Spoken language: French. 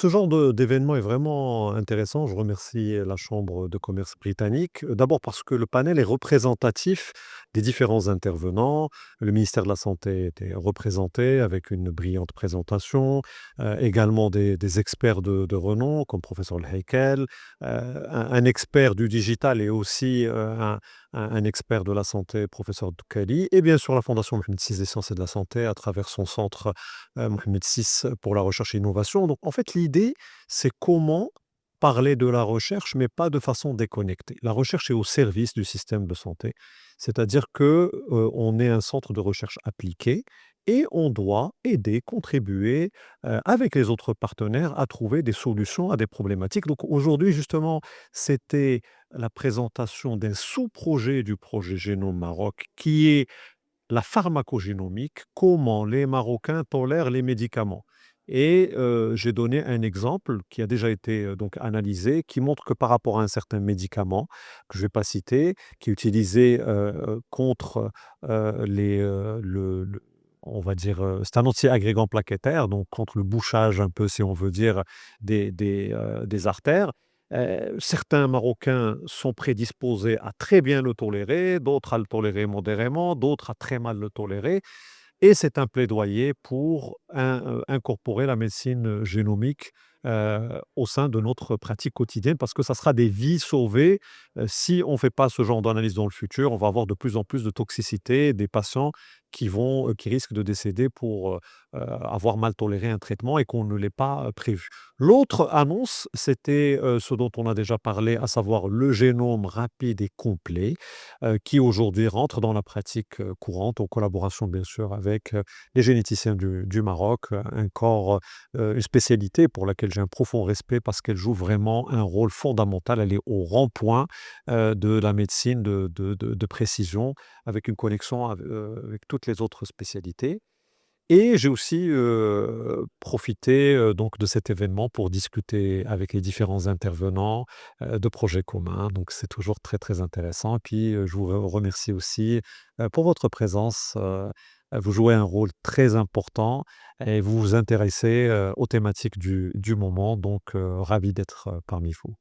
Ce genre d'événement est vraiment intéressant. Je remercie la Chambre de commerce britannique. D'abord parce que le panel est représentatif des différents intervenants. Le ministère de la Santé était représenté avec une brillante présentation. Également des experts de renom comme professeur El Heikel, un expert du digital et aussi un expert de la santé, professeur Doukali, et bien sûr la Fondation Mohamed VI des sciences et de la santé à travers son centre Mohamed VI pour la recherche et l'innovation. Donc en fait, l'idée, c'est comment parler de la recherche, mais pas de façon déconnectée. La recherche est au service du système de santé, c'est-à-dire que on est un centre de recherche appliquée et on doit aider, contribuer avec les autres partenaires à trouver des solutions à des problématiques. Donc aujourd'hui, justement, c'était la présentation d'un sous-projet du projet Génome Maroc qui est la pharmacogénomique, comment les Marocains tolèrent les médicaments. Et j'ai donné un exemple qui a déjà été, donc analysé, qui montre que par rapport à un certain médicament, que je ne vais pas citer, qui est utilisé, contre, le on va dire, c'est un anti-agrégant plaquettaire, donc contre le bouchage un peu, si on veut dire, des artères. Certains Marocains sont prédisposés à très bien le tolérer, d'autres à le tolérer modérément, d'autres à très mal le tolérer. Et c'est un plaidoyer pour incorporer la médecine génomique au sein de notre pratique quotidienne parce que ça sera des vies sauvées. Si on ne fait pas ce genre d'analyse dans le futur, on va avoir de plus en plus de toxicité, des patients qui risquent de décéder pour avoir mal toléré un traitement et qu'on ne l'ait pas prévu. L'autre annonce, c'était ce dont on a déjà parlé, à savoir le génome rapide et complet qui aujourd'hui rentre dans la pratique courante, en collaboration bien sûr avec les généticiens du Maroc, un corps, une spécialité pour laquelle j'ai un profond respect parce qu'elle joue vraiment un rôle fondamental. Elle est au rond-point de la médecine de précision, avec une connexion avec toutes les autres spécialités. Et j'ai aussi, profité, donc de cet événement pour discuter avec les différents intervenants, de projets communs. Donc c'est toujours très, très intéressant et puis, je vous remercie aussi, pour votre présence, vous jouez un rôle très important et vous vous intéressez, aux thématiques du moment donc, ravi d'être, parmi vous.